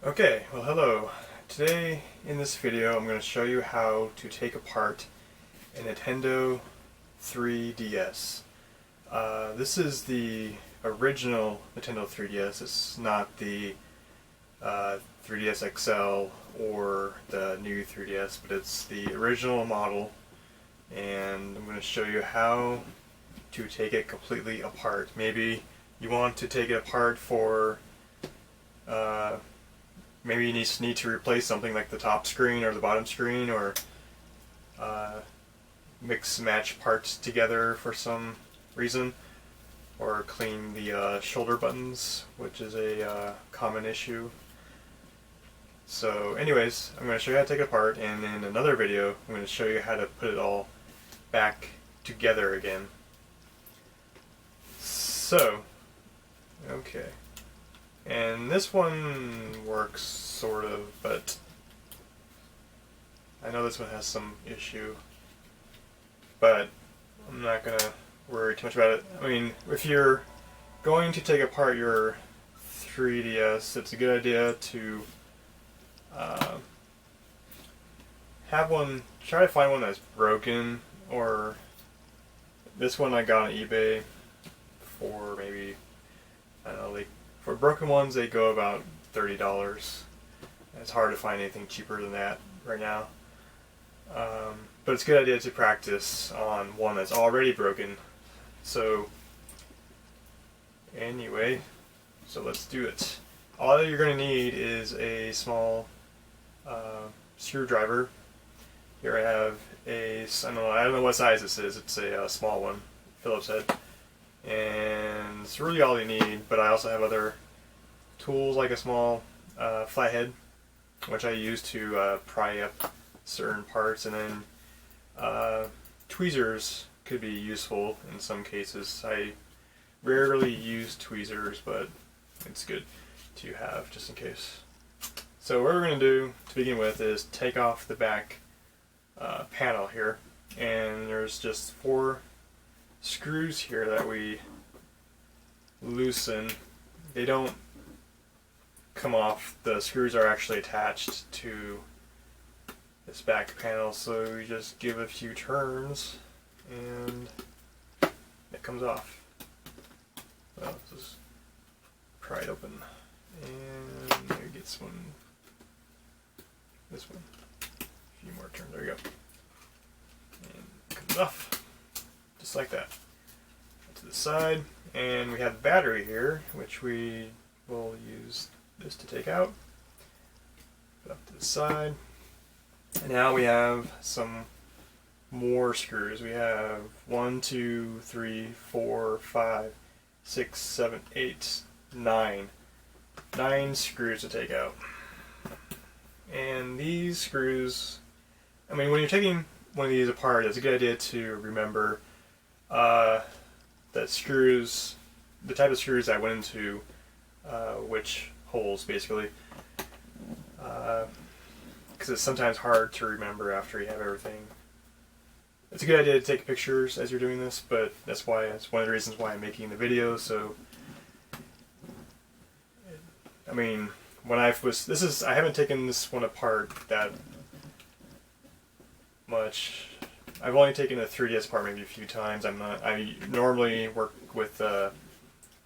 Okay, well hello. Today in this video I'm going to show you how to take apart a Nintendo 3DS. This is the original Nintendo 3DS. It's not the 3DS XL or the new 3DS, but it's the original model, and I'm going to show you how to take it completely apart. Maybe you want to take it apart for maybe you need to replace something like the top screen or the bottom screen, or mix and match parts together for some reason, or clean the shoulder buttons, which is a common issue. So anyways, I'm going to show you how to take it apart, and in another video I'm going to show you how to put it all back together again. So, okay. And this one works sort of, but I know this one has some issue, but I'm not going to worry too much about it. I mean, if you're going to take apart your 3DS, it's a good idea to try to find one that's broken, or this one I got on eBay for maybe, I don't know, for broken ones they go about $30. It's hard to find anything cheaper than that right now. But it's a good idea to practice on one that's already broken. So anyway, so let's do it. All you're going to need is a small screwdriver. Here I have I don't know what size this is. It's a small one, Phillips head. And it's really all you need, but I also have other tools like a small flathead, which I use to pry up certain parts, and then tweezers could be useful in some cases. I rarely use tweezers, but it's good to have just in case. So what we're going to do to begin with is take off the back panel here, and there's just 4 screws here that we loosen. They don't come off. The screws are actually attached to this back panel, so we just give a few turns and it comes off. Well, just pry it open, and maybe get this one, a few more turns. There you go, and it comes off just like that. To the side, and we have the battery here, which we will use this to take out. Put up to the side. And now we have some more screws. We have 1, 2, 3, 4, 5, 6, 7, 8, 9. 9 screws to take out. And these screws, I mean, when you're taking one of these apart, it's a good idea to remember that screws, the type of screws that went into which holes, basically, because it's sometimes hard to remember after you have everything. It's a good idea to take pictures as you're doing this, but it's one of the reasons why I'm making the video. So, I mean, I haven't taken this one apart that much. I've only taken the 3DS apart maybe a few times. I normally work with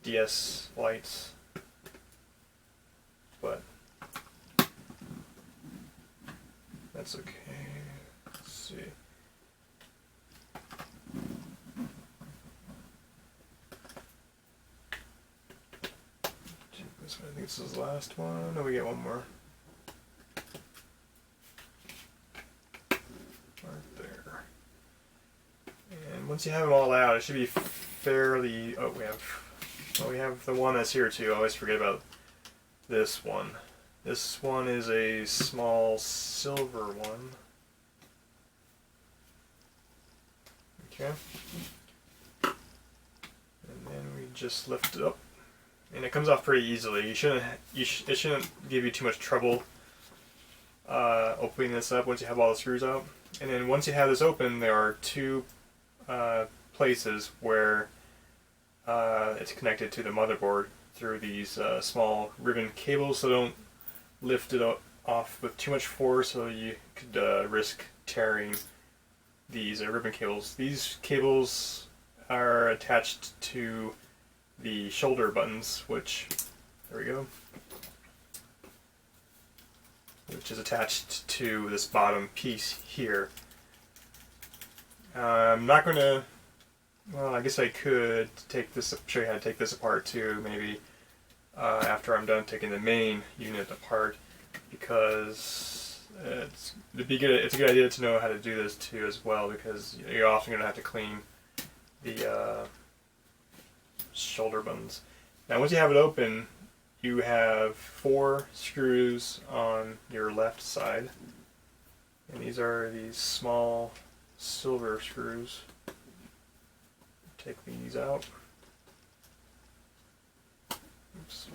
DS lights, but that's okay. Let's see. This one, I think this is the last one. No, we get one more. Once you have them all out, it should be fairly. Oh, we have the one that's here too. I always forget about this one. This one is a small silver one. Okay. And then we just lift it up, and it comes off pretty easily. It shouldn't give you too much trouble opening this up once you have all the screws out. And then once you have this open, there are 2 places where it's connected to the motherboard through these small ribbon cables, so don't lift it off with too much force, so you could risk tearing these ribbon cables. These cables are attached to the shoulder buttons, which, there we go, which is attached to this bottom piece here. I'm not going to, well, I guess I could take this, show you how to take this apart too, maybe after I'm done taking the main unit apart, because it's a good idea to know how to do this too as well, because you're often going to have to clean the shoulder buttons. Now once you have it open, you have 4 screws on your left side, and these are these small silver screws. Take these out. Oops.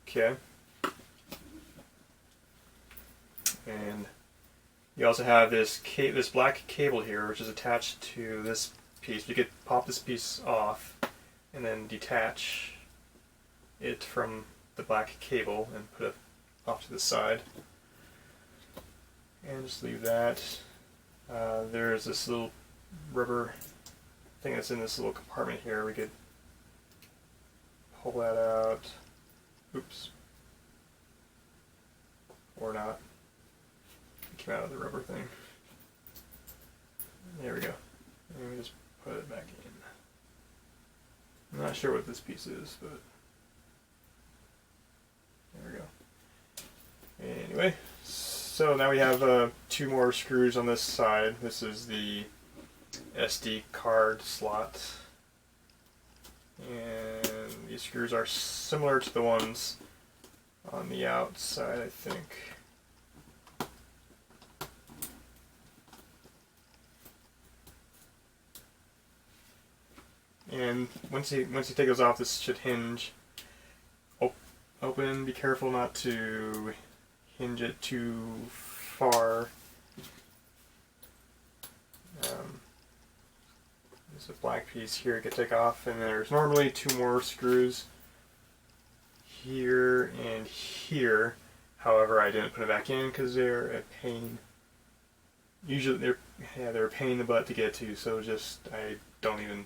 Okay. And you also have this black cable here, which is attached to this piece. You could pop this piece off and then detach it from the black cable and put it off to the side. And just leave that. There's this little rubber thing that's in this little compartment here. We could pull that out. Oops. Or not. It came out of the rubber thing. There we go. And we just put it back in. I'm not sure what this piece is, but there we go. Anyway, so now we have 2 more screws on this side. This is the SD card slot. And these screws are similar to the ones on the outside, I think. And once you take those off, this should hinge open. Be careful not to hinge it too far. There's a black piece here you can take off, and there's normally 2 more screws here and here. However, I didn't put it back in because they're a pain. Usually they're a pain in the butt to get to, so I don't even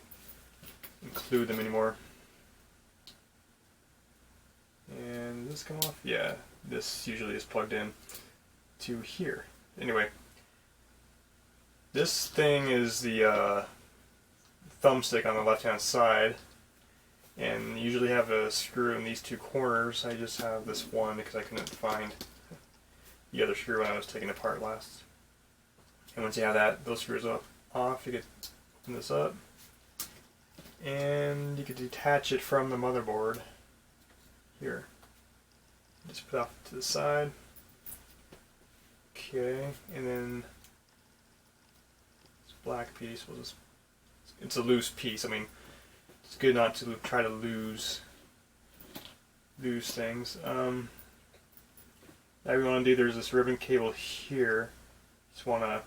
include them anymore. And does this come off? Yeah, this usually is plugged in to here. Anyway, this thing is the thumbstick on the left hand side, and you usually have a screw in these 2 corners. I just have this one because I couldn't find the other screw when I was taking it apart last. And once you have those screws off, you can open this up, and you can detach it from the motherboard here. Just put it off to the side. Okay, and then this black piece will just, it's a loose piece. I mean, it's good not to try to lose things. Now we want to do, there's this ribbon cable here. Just want to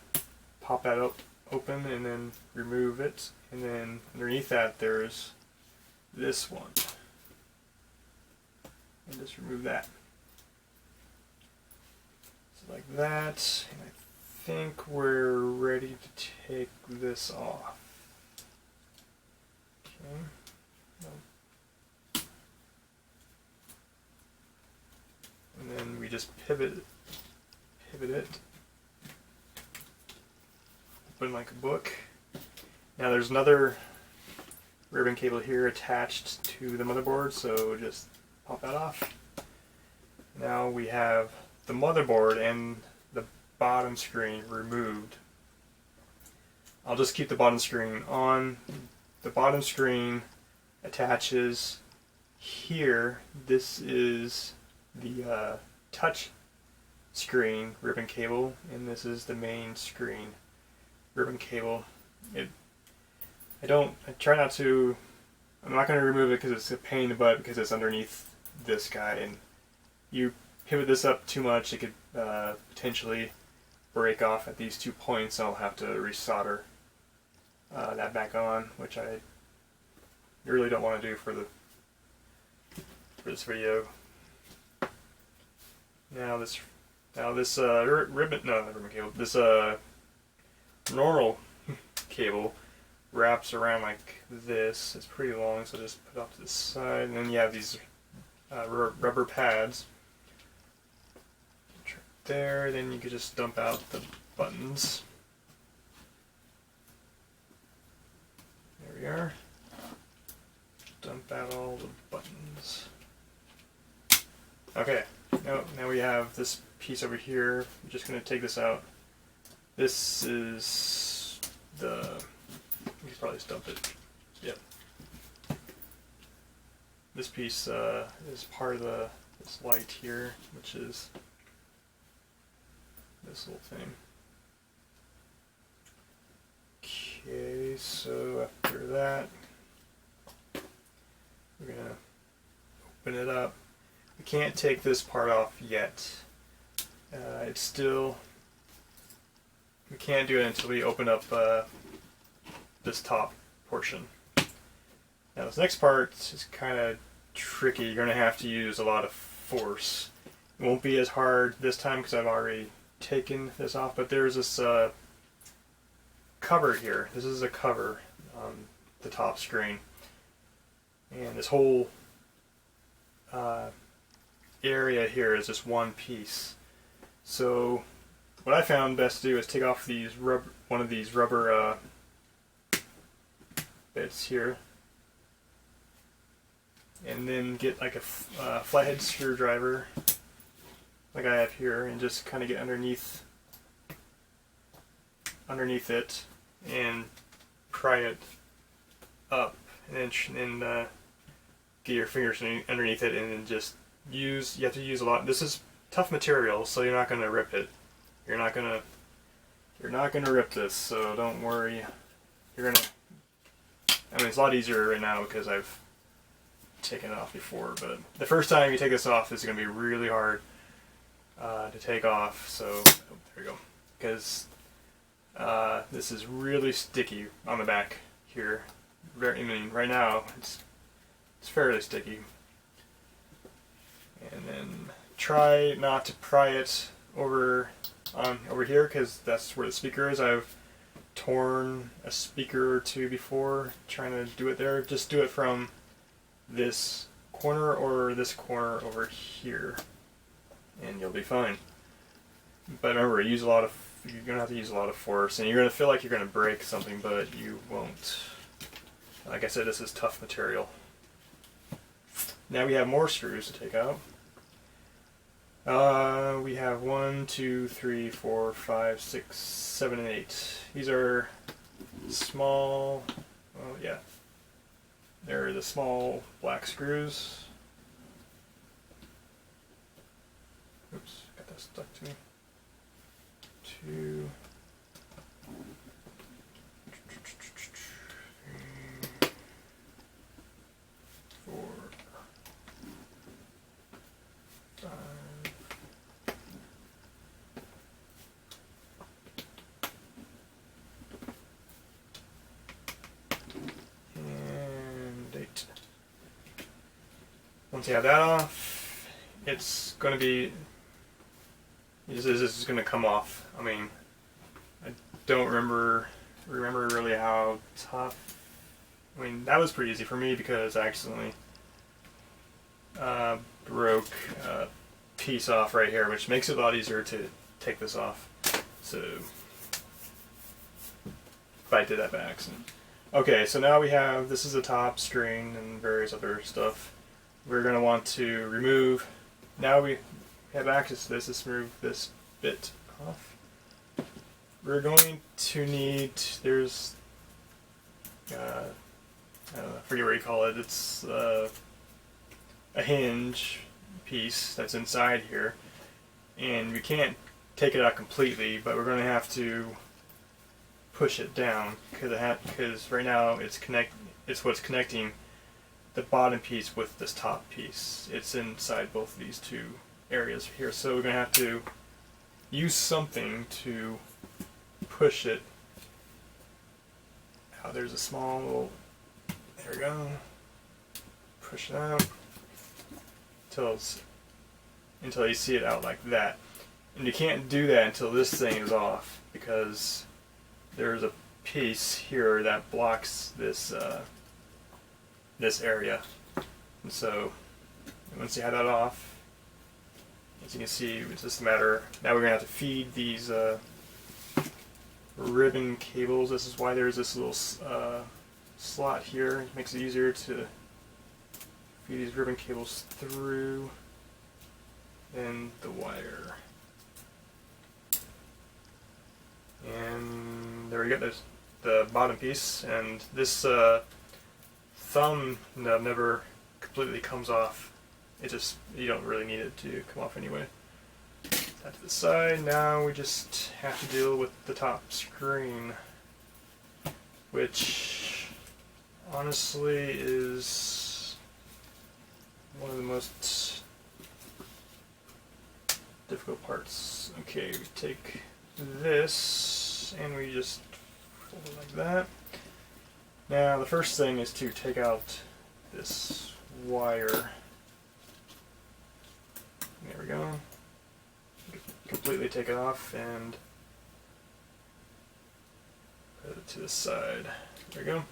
pop that open and then remove it. And then underneath that there's this one. And just remove that. So like that. And I think we're ready to take this off. Okay. And then we just pivot it, open like a book. Now there's another ribbon cable here attached to the motherboard, so just pop that off. Now we have the motherboard and the bottom screen removed. I'll just keep the bottom screen on. The bottom screen attaches here. This is the touch screen ribbon cable, and this is the main screen ribbon cable. I try not to, I'm not going to remove it because it's a pain in the butt because it's underneath this guy, and you pivot this up too much, it could potentially break off at these 2 points. I'll have to resolder that back on, which I you really don't want to do for this video. Now this ribbon, no, not ribbon cable. This normal cable wraps around like this. It's pretty long, so just put it off to the side, and then you have these rubber pads there. Then you could just dump out the buttons. There we are. Dump out all the buttons. Okay, now we have this piece over here. I'm just going to take this out. This is the... You can probably just dump it. Yep. This piece is part of this light here, which is this little thing. Okay, so after that, we're going to open it up. We can't take this part off yet. It's still... We can't do it until we open up this top portion. Now this next part is kind of tricky. You're going to have to use a lot of force. It won't be as hard this time because I've already taken this off, but there's this cover here. This is a cover on the top screen. And this whole area here is just one piece. So what I found best to do is take off one of these rubber bits here, and then get like a flathead screwdriver like I have here, and just kind of get underneath it and pry it up an inch, and then get your fingers underneath it, and then just you have to use a lot. This is tough material, so you're not going to rip it. You're not gonna rip this, so don't worry. I mean, it's a lot easier right now because I've taken it off before, but the first time you take this off is going to be really hard to take off. So there you go, because this is really sticky on the back here. I mean, right now it's fairly sticky. And then try not to pry it over here, because that's where the speaker is. I've torn a speaker or two before trying to do it there. Just do it from this corner or this corner over here, and you'll be fine. But remember, you're gonna have to use a lot of force, and you're gonna feel like you're gonna break something, but you won't. Like I said, this is tough material. Now we have more screws to take out. We have 1, 2, 3, 4, 5, 6, 7, and 8. These are small, well, yeah. They're the small black screws. Oops, got that stuck to me. 2, 3, 4, 5. Once you have that off, it's going to be, this is going to come off. I mean, I don't remember really how tough. I mean, that was pretty easy for me because I accidentally broke a piece off right here, which makes it a lot easier to take this off. So, if I did that by accident. Okay, so now we have, this is the top screen and various other stuff. We're going to want to remove, now we have access to this, let's remove this bit off. We're going to need, there's, I don't know, I forget what you call it, it's a hinge piece that's inside here, and we can't take it out completely, but we're going to have to push it down, because right now it's what's connecting the bottom piece with this top piece. It's inside both of these two areas here, so we're going to have to use something to push it out. There's a small little, there There we go. Push it out until you see it out like that. And you can't do that until this thing is off, because there's a piece here that blocks this this area. And so once you have that off, as you can see, it's just a matter. Now we're gonna have to feed these ribbon cables. This is why there's this little slot here. It makes it easier to feed these ribbon cables through than the wire. And there we go. There's the bottom piece, and this thumb nub never completely comes off. It just, you don't really need it to come off anyway. That to the side. Now we just have to deal with the top screen, which honestly is one of the most difficult parts. Okay, we take this and we just fold it like that. Now the first thing is to take out this wire. There we go. Completely take it off and put it to the side. There we go.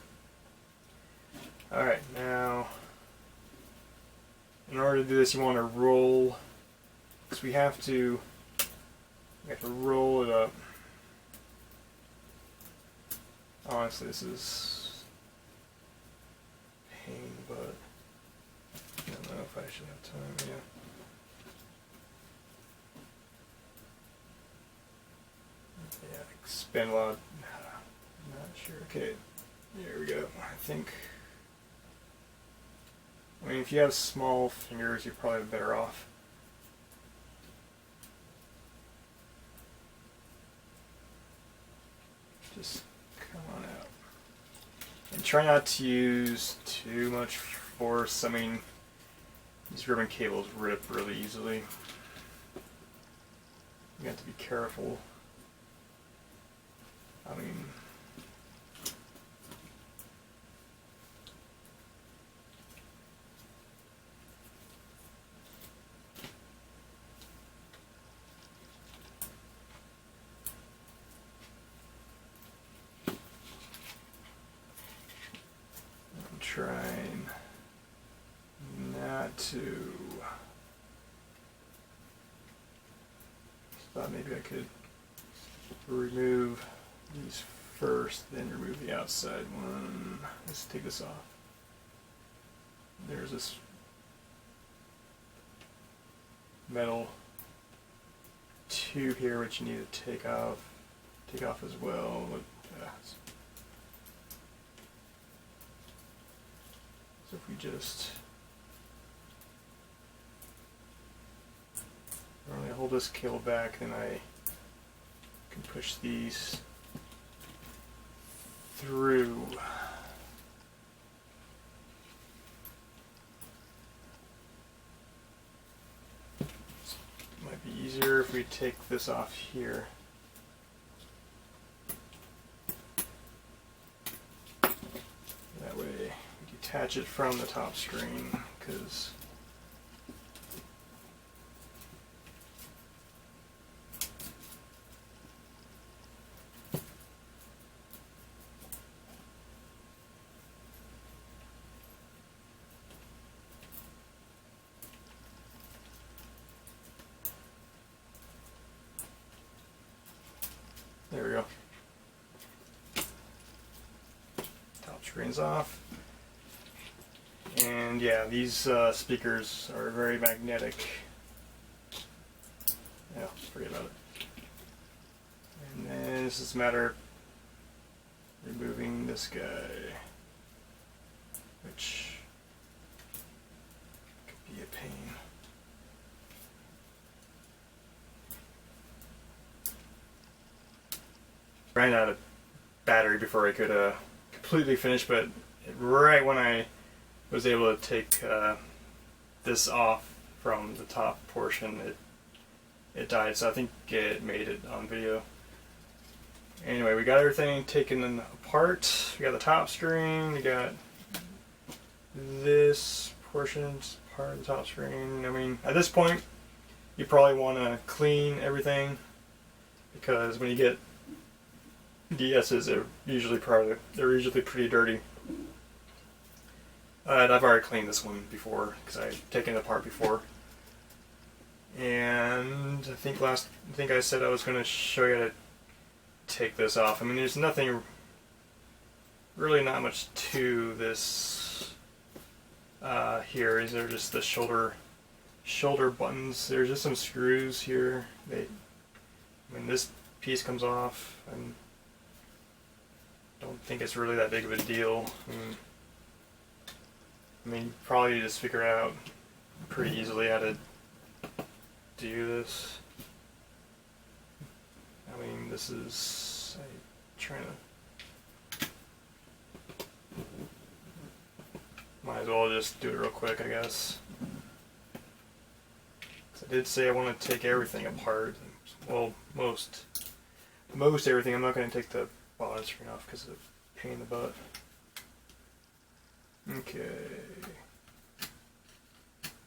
Alright, now in order to do this, you want to roll, because we have to roll it up. Honestly, this is pain, but I don't know if I should have time. Yeah. Yeah, spend a lot. Not sure. Okay, there we go. I think. I mean, if you have small fingers, you're probably better off. Just come on out. And try not to use too much force. I mean, these ribbon cables rip really easily. You have to be careful. I mean, I'm trying not to. Thought maybe I could remove these first, then remove the outside one. Let's take this off. There's this metal tube here which you need to take off as well. So if we just normally hold this cable back, then I can push these through. Might be easier if we take this off here. That way we detach it from the top screen, because there we go. Top screen's off. And yeah, these speakers are very magnetic. Yeah, forget about it. And then it's just a matter of removing this guy, which could be a pain. Ran out of battery before I could completely finish, but right when I was able to take this off from the top portion, it died, so I think it made it on video. Anyway, we got everything taken apart. We got the top screen, we got this portion's part of the top screen. I mean, at this point, you probably want to clean everything, because when you get DSs, they're usually pretty dirty. And I've already cleaned this one before because I've taken it apart before. And I think I said I was going to show you how to take this off. I mean, there's really not much to this here. These are just the shoulder buttons. There's just some screws here. This piece comes off, and don't think it's really that big of a deal. I mean, you probably just figure out pretty easily how to do this. I mean, this is trying to. Might as well just do it real quick, I guess. I did say I want to take everything apart. Well, most everything. I'm not going to take the bottom screen off because of the pain in the butt. Okay.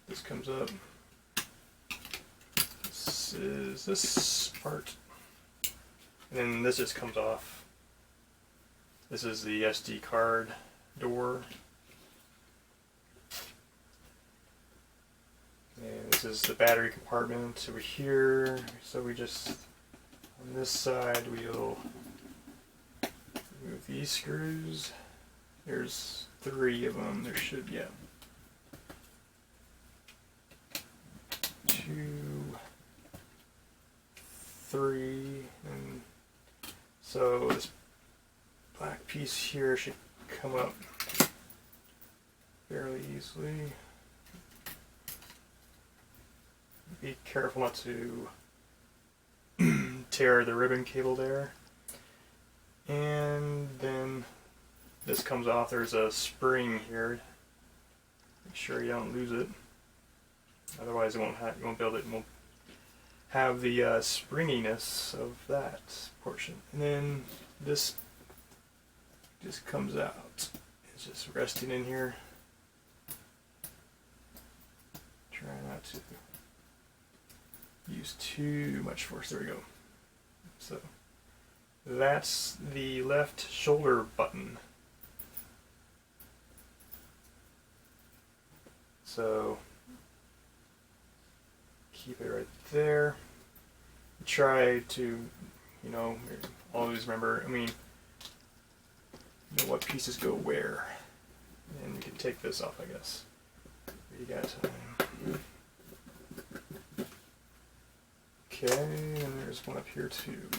This comes up. This is this part. And then this just comes off. This is the SD card door. And this is the battery compartment over here. So we just, on this side, we'll remove these screws. There's 3 of them. There should be, 2, 3, and so this black piece here should come up fairly easily. Be careful not to tear the ribbon cable there. And then this comes off. There's a spring here. Make sure you don't lose it. Otherwise, you won't build it. And won't have the springiness of that portion. And then this just comes out. It's just resting in here. Try not to use too much force. There we go. So that's the left shoulder button. So keep it right there. Try to, always remember, what pieces go where. And you can take this off, I guess. You got time. Okay, and there's one up here too.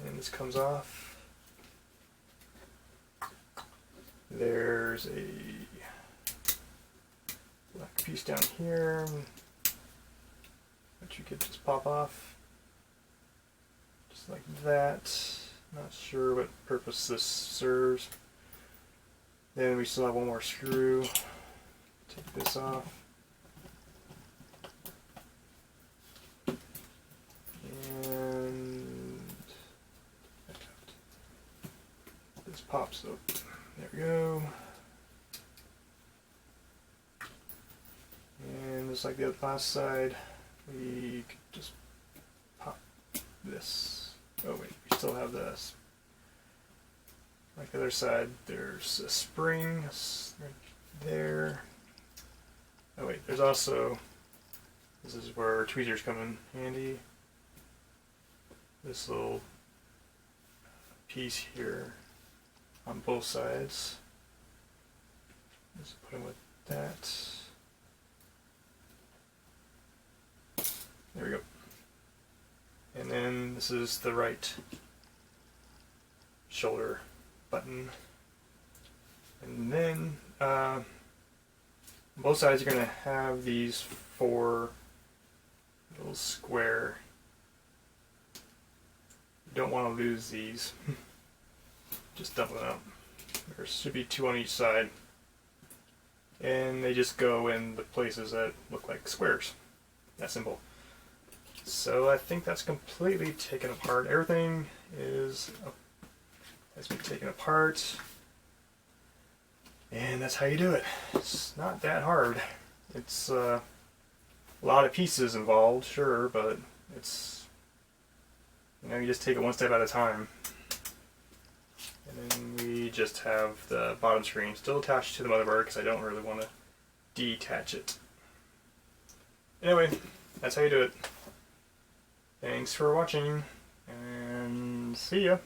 And this comes off. There's a black piece down here that you could just pop off. Just like that. Not sure what purpose this serves. Then we still have one more screw. Take this off. And this pops up. There we go. And just like the last side, we could just pop this. Oh wait, we still have this. Like the other side, there's a spring right there. Oh wait, there's also, this is where tweezers come in handy. This little piece here on both sides. Just put them with that. There we go. And then this is the right shoulder button. And then both sides are going to have these 4 little square. You don't want to lose these. Just dump them out. There should be 2 on each side. And they just go in the places that look like squares. That simple. So I think that's completely taken apart. Everything is has been taken apart. And that's how you do it. It's not that hard. It's a lot of pieces involved, sure, but it's, you know, you just take it one step at a time. And then we just have the bottom screen still attached to the motherboard because I don't really want to detach it. Anyway, that's how you do it. Thanks for watching, and see ya.